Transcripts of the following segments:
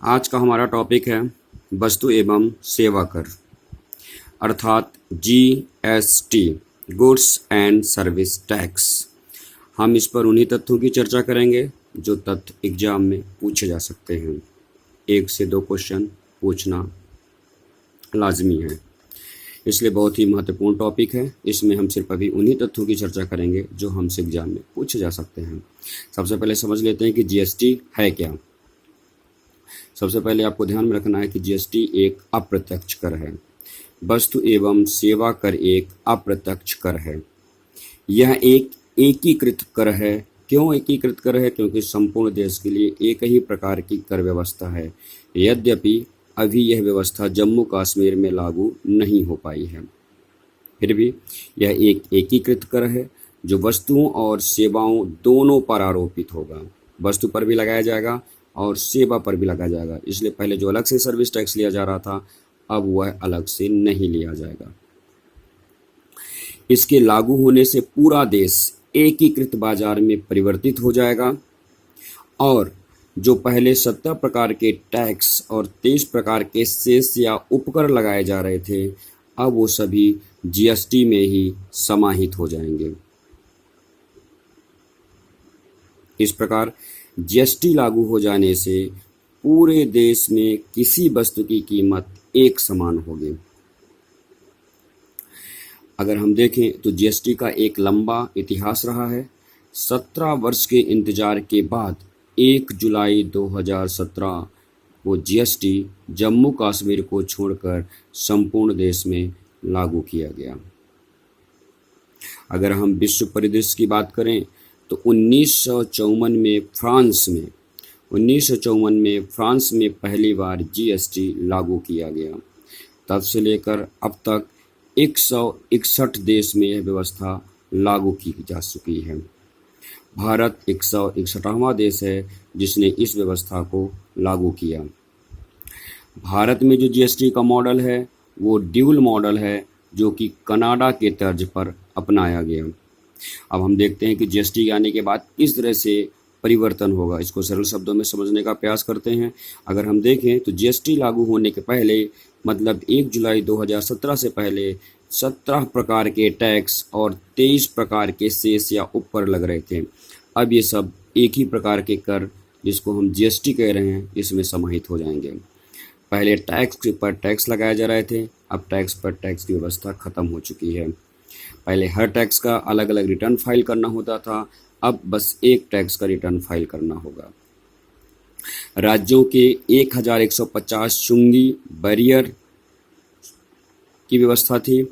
आज का हमारा टॉपिक है वस्तु एवं सेवा कर अर्थात GST, goods and service tax. हम इस पर उन्हीं तथ्यों की चर्चा करेंगे जो तथ्य एग्जाम में पूछे जा सकते हैं। 1 से 2 क्वेश्चन पूछना लाजमी है, इसलिए बहुत ही महत्वपूर्ण टॉपिक है। इसमें हम सिर्फ अभी उन्हीं तथ्यों की चर्चा करेंगे जो हमसे एग्जाम में पूछे जा सकते हैं। सबसे पहले समझ लेते हैं कि जीएसटी है क्या। सबसे पहले आपको ध्यान में रखना है कि जीएसटी एक अप्रत्यक्ष कर है। वस्तु एवं सेवा कर एक अप्रत्यक्ष कर है। यह एक एकीकृत कर है। क्यों एकीकृत कर है? क्योंकि संपूर्ण देश के लिए एक ही प्रकार की कर व्यवस्था है। यद्यपि अभी यह व्यवस्था जम्मू कश्मीर में लागू नहीं हो पाई है, फिर भी यह एक एकीकृत कर है जो वस्तुओं और सेवाओं दोनों पर आरोपित होगा। वस्तु पर भी लगाया जाएगा और सेवा पर भी लगाया जाएगा। इसलिए पहले जो अलग से सर्विस टैक्स लिया जा रहा था, अब वह अलग से नहीं लिया जाएगा। इसके लागू होने से पूरा देश एकीकृत बाजार में परिवर्तित हो जाएगा और जो पहले 17 प्रकार के टैक्स और 23 प्रकार के सेस या उपकर लगाए जा रहे थे, अब वो सभी जीएसटी में ही समाहित हो जाएंगे। इस प्रकार जीएसटी लागू हो जाने से पूरे देश में किसी वस्तु की कीमत एक समान होगी। अगर हम देखें तो जीएसटी का एक लंबा इतिहास रहा है। 17 वर्ष के इंतजार के बाद 1 जुलाई 2017 को जीएसटी जम्मू कश्मीर को छोड़कर संपूर्ण देश में लागू किया गया। अगर हम विश्व परिदृश्य की बात करें तो 1954 में फ्रांस में पहली बार जीएसटी लागू किया गया। तब से लेकर अब तक 161 देश में यह व्यवस्था लागू की जा चुकी है। भारत 161वां देश है जिसने इस व्यवस्था को लागू किया। भारत में जो जीएसटी का मॉडल है वो ड्यूल मॉडल है, जो कि कनाडा के तर्ज पर अपनाया गया। अब हम देखते हैं कि जीएसटी आने के बाद किस तरह से परिवर्तन होगा। इसको सरल शब्दों में समझने का प्रयास करते हैं। अगर हम देखें तो जीएसटी लागू होने के पहले, मतलब 1 जुलाई 2017 से पहले 17 प्रकार के टैक्स और 23 प्रकार के सेस या उपकर लग रहे थे। अब ये सब एक ही प्रकार के कर, जिसको हम जीएसटी कह रहे हैं, इसमें समाहित हो जाएंगे। पहले टैक्स पर टैक्स लगाए जा रहे थे, अब टैक्स पर टैक्स की व्यवस्था खत्म हो चुकी है। पहले हर टैक्स का अलग अलग रिटर्न फाइल करना होता था, अब बस एक टैक्स का रिटर्न फाइल करना होगा। राज्यों के 1150 चुंगी बैरियर की व्यवस्था थी,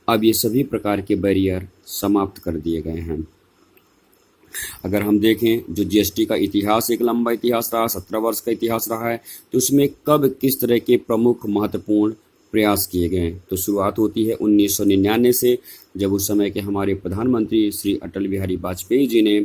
अब ये सभी प्रकार के बैरियर समाप्त कर दिए गए हैं। अगर हम देखें जो जीएसटी का इतिहास एक लंबा इतिहास रहा, 17 वर्ष का इतिहास रहा है, तो उसमें कब किस तरह के प्रमुख महत्वपूर्ण प्रयास किए गए। तो शुरुआत होती है 1999 से, जब उस समय के हमारे प्रधानमंत्री श्री अटल बिहारी वाजपेयी जी ने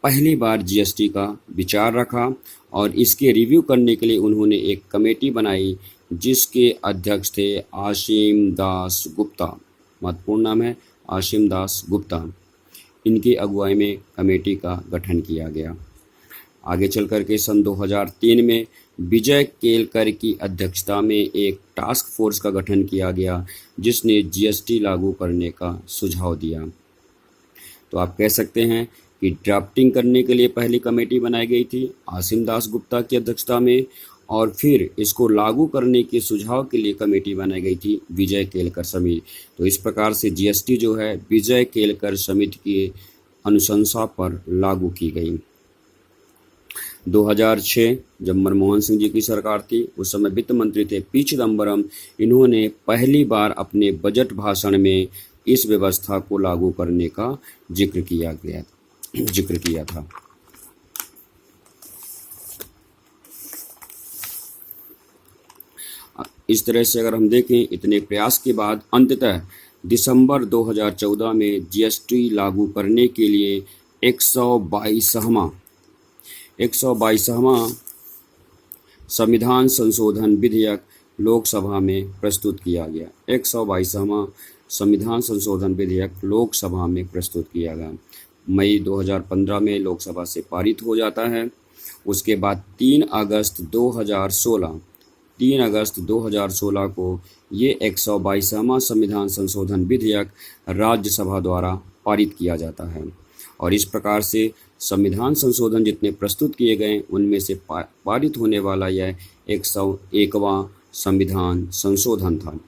पहली बार जीएसटी का विचार रखा और इसके रिव्यू करने के लिए उन्होंने एक कमेटी बनाई जिसके अध्यक्ष थे आशीम दास गुप्ता। महत्वपूर्ण नाम है, आशीम दास गुप्ता। इनकी अगुवाई में कमेटी का गठन किया गया। आगे चल कर के सन 2003 में विजय केलकर की अध्यक्षता में एक टास्क फोर्स का गठन किया गया जिसने जीएसटी लागू करने का सुझाव दिया। तो आप कह सकते हैं कि ड्राफ्टिंग करने के लिए पहली कमेटी बनाई गई थी आसीम दास गुप्ता की अध्यक्षता में, और फिर इसको लागू करने के सुझाव के लिए कमेटी बनाई गई थी विजय केलकर समिति। तो इस प्रकार से जीएसटी जो है विजय केलकर समिति की अनुशंसा पर लागू की गई। 2006 जब मनमोहन सिंह जी की सरकार थी, उस समय वित्त मंत्री थे पी चिदम्बरम। इन्होंने पहली बार अपने बजट भाषण में इस व्यवस्था को लागू करने का जिक्र किया था। इस तरह से अगर हम देखें, इतने प्रयास के बाद अंततः दिसंबर 2014 में जीएसटी लागू करने के लिए 122वां संविधान संशोधन विधेयक लोकसभा में प्रस्तुत किया गया। 122वां संविधान संशोधन विधेयक लोकसभा में प्रस्तुत किया गया। मई 2015 में लोकसभा से पारित हो जाता है। उसके बाद 3 अगस्त 2016 को ये 122वां संविधान संशोधन विधेयक राज्यसभा द्वारा पारित किया जाता है। और इस प्रकार से संविधान संशोधन जितने प्रस्तुत किए गए उनमें से पारित होने वाला यह 101वां संविधान संशोधन था।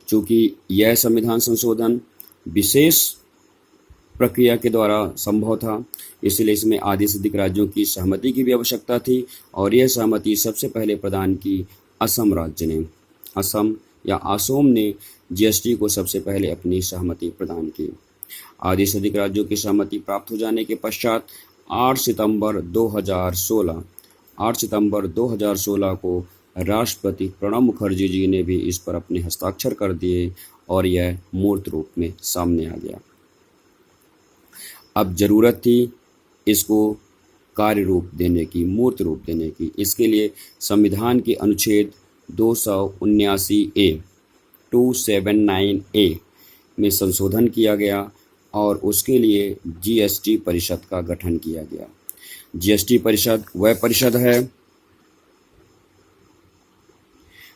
चूँकि यह संविधान संशोधन विशेष प्रक्रिया के द्वारा संभव था, इसलिए इसमें आधे से अधिक राज्यों की सहमति की भी आवश्यकता थी और यह सहमति सबसे पहले प्रदान की असम राज्य ने। असम या असोम ने जीएसटी को सबसे पहले अपनी सहमति प्रदान की। आधे से अधिक राज्यों की सहमति प्राप्त हो जाने के पश्चात 8 सितंबर 2016 को राष्ट्रपति प्रणब मुखर्जी जी ने भी इस पर अपने हस्ताक्षर कर दिए और यह मूर्त रूप में सामने आ गया। अब ज़रूरत थी इसको कार्य रूप देने की, मूर्त रूप देने की। इसके लिए संविधान के अनुच्छेद 279A में संशोधन किया गया और उसके लिए जीएसटी परिषद का गठन किया गया। जीएसटी परिषद वह परिषद है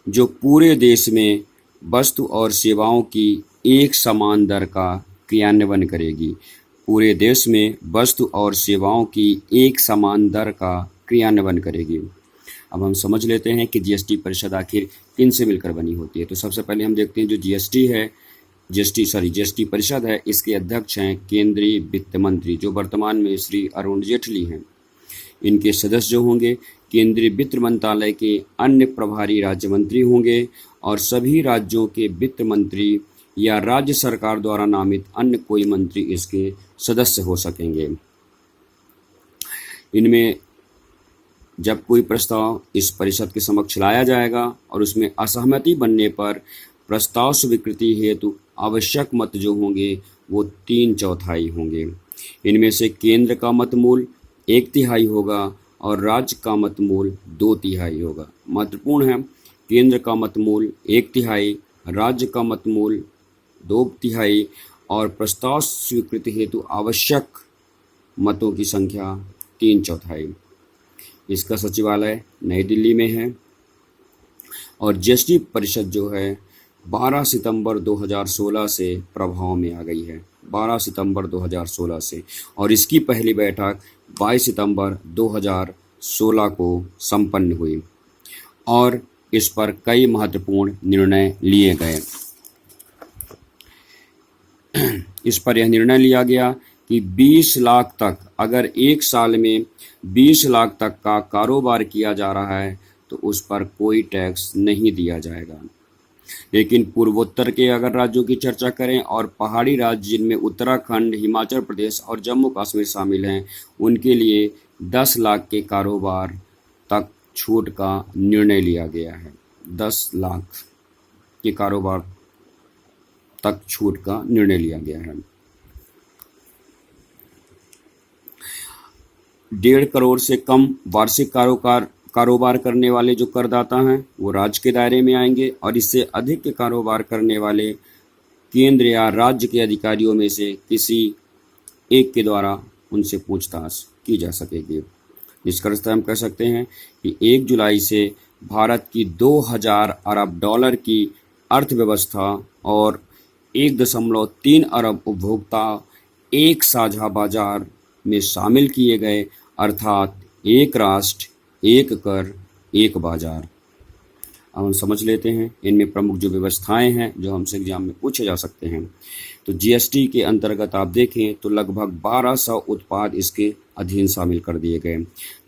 जो पूरे देश में वस्तु और सेवाओं की एक समान दर का क्रियान्वयन करेगी। पूरे देश में वस्तु और सेवाओं की एक समान दर का क्रियान्वयन करेगी। अब हम समझ लेते हैं कि जीएसटी परिषद आखिर किन से मिलकर बनी होती है। तो सबसे पहले हम देखते हैं जो जीएसटी परिषद है, इसके अध्यक्ष हैं केंद्रीय वित्त मंत्री, जो वर्तमान में श्री अरुण जेटली हैं। इनके सदस्य जो होंगे केंद्रीय वित्त मंत्रालय के अन्य प्रभारी राज्य मंत्री होंगे और सभी राज्यों के वित्त मंत्री या राज्य सरकार द्वारा नामित अन्य कोई मंत्री इसके सदस्य हो सकेंगे। इनमें जब कोई प्रस्ताव इस परिषद के समक्ष लाया जाएगा और उसमें असहमति बनने पर प्रस्ताव स्वीकृति हेतु आवश्यक मत जो होंगे वो 3/4 होंगे। इनमें से केंद्र का मत मूल 1/3 होगा और राज्य का मत मूल 2/3 होगा। महत्वपूर्ण है, केंद्र का मत मूल 1/3, राज्य का मत मूल 2/3 और प्रस्ताव स्वीकृति हेतु आवश्यक मतों की संख्या 3/4। इसका सचिवालय नई दिल्ली में है और जीएसटी परिषद जो है 12 सितंबर 2016 से प्रभाव में आ गई है। 12 सितंबर 2016 से, और इसकी पहली बैठक 22 सितंबर 2016 को संपन्न हुई और इस पर कई महत्वपूर्ण निर्णय लिए गए। इस पर यह निर्णय लिया गया कि 20 लाख तक, अगर एक साल में 20 लाख तक का कारोबार किया जा रहा है तो उस पर कोई टैक्स नहीं दिया जाएगा। लेकिन पूर्वोत्तर के अगर राज्यों की चर्चा करें और पहाड़ी राज्य जिनमें उत्तराखंड, हिमाचल प्रदेश और जम्मू कश्मीर शामिल हैं, उनके लिए 10 लाख के कारोबार तक छूट का निर्णय लिया गया है। 10 लाख के कारोबार तक छूट का निर्णय लिया गया है। 1.5 करोड़ से कम वार्षिक कारोबार करने वाले जो करदाता हैं वो राज्य के दायरे में आएंगे और इससे अधिक के कारोबार करने वाले केंद्र या राज्य के अधिकारियों में से किसी एक के द्वारा उनसे पूछताछ की जा सकेगी। निष्कर्षतः हम कह सकते हैं कि 1 जुलाई से भारत की 2000 अरब डॉलर की अर्थव्यवस्था और 1.3 अरब उपभोक्ता एक साझा बाजार में शामिल किए गए, अर्थात एक राष्ट्र, एक कर, एक बाजार। अब हम समझ लेते हैं इनमें प्रमुख जो व्यवस्थाएं हैं जो हमसे एग्जाम में पूछे जा सकते हैं। तो जीएसटी के अंतर्गत आप देखें तो लगभग 1200 उत्पाद इसके अधीन शामिल कर दिए गए,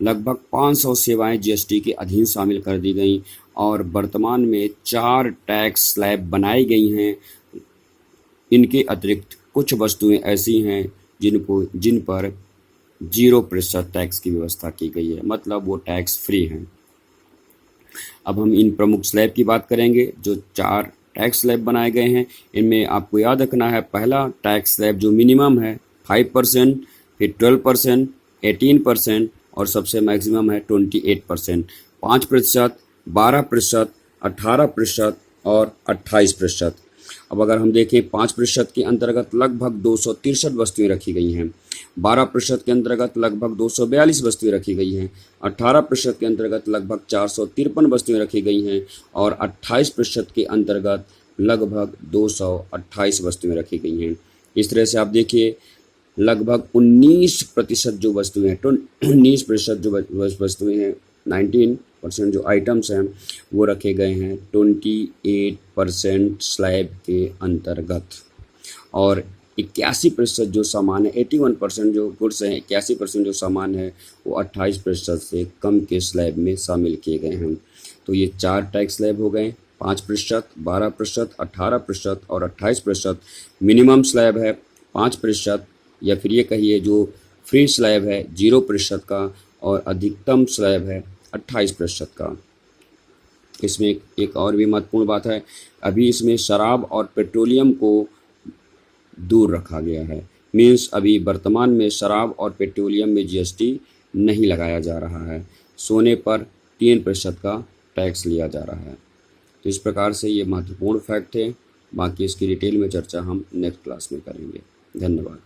लगभग 500 सेवाएं जीएसटी के अधीन शामिल कर दी गई और वर्तमान में 4 टैक्स स्लैब बनाई गई हैं। इनके अतिरिक्त कुछ वस्तुएं ऐसी हैं जिन पर 0% टैक्स की व्यवस्था की गई है, मतलब वो टैक्स फ्री हैं। अब हम इन प्रमुख स्लैब की बात करेंगे। जो 4 टैक्स स्लैब बनाए गए हैं इनमें आपको याद रखना है, पहला टैक्स स्लैब जो मिनिमम है 5%, फिर 12%, 18% और सबसे मैक्सिमम है 28%, 5%, 12%, 18% और 28%। अब अगर हम देखें 5% के अंतर्गत लगभग 263 वस्तुएं रखी गई हैं, 12% के अंतर्गत लगभग 242 वस्तुएं रखी गई हैं, 18% के अंतर्गत लगभग 453 वस्तुएं रखी गई हैं और 28% के अंतर्गत लगभग 228 वस्तुएं रखी गई हैं। इस तरह से आप देखिए लगभग 19% जो वस्तुएं हैं, 19% जो वस्तुएं हैं, 19% जो आइटम्स हैं वो रखे गए हैं 28% स्लैब के अंतर्गत और 81% जो सामान है, 81% जो गुड्स हैं, 81% जो सामान है वो 28% से कम के स्लैब में शामिल किए गए हैं। तो ये 4 टैक्स स्लैब हो गए, 5%, 12%, 18% और 28%। मिनिमम स्लैब है 5% या फिर ये कहिए जो फ्री स्लैब है 0% का और अधिकतम स्लैब है 28% का। इसमें एक और भी महत्वपूर्ण बात है, अभी इसमें शराब और पेट्रोलियम को दूर रखा गया है। मीन्स अभी वर्तमान में शराब और पेट्रोलियम में जीएसटी नहीं लगाया जा रहा है, सोने पर 3% का टैक्स लिया जा रहा है। तो इस प्रकार से ये महत्वपूर्ण फैक्ट है, बाकी इसकी डिटेल में चर्चा हम नेक्स्ट क्लास में करेंगे। धन्यवाद।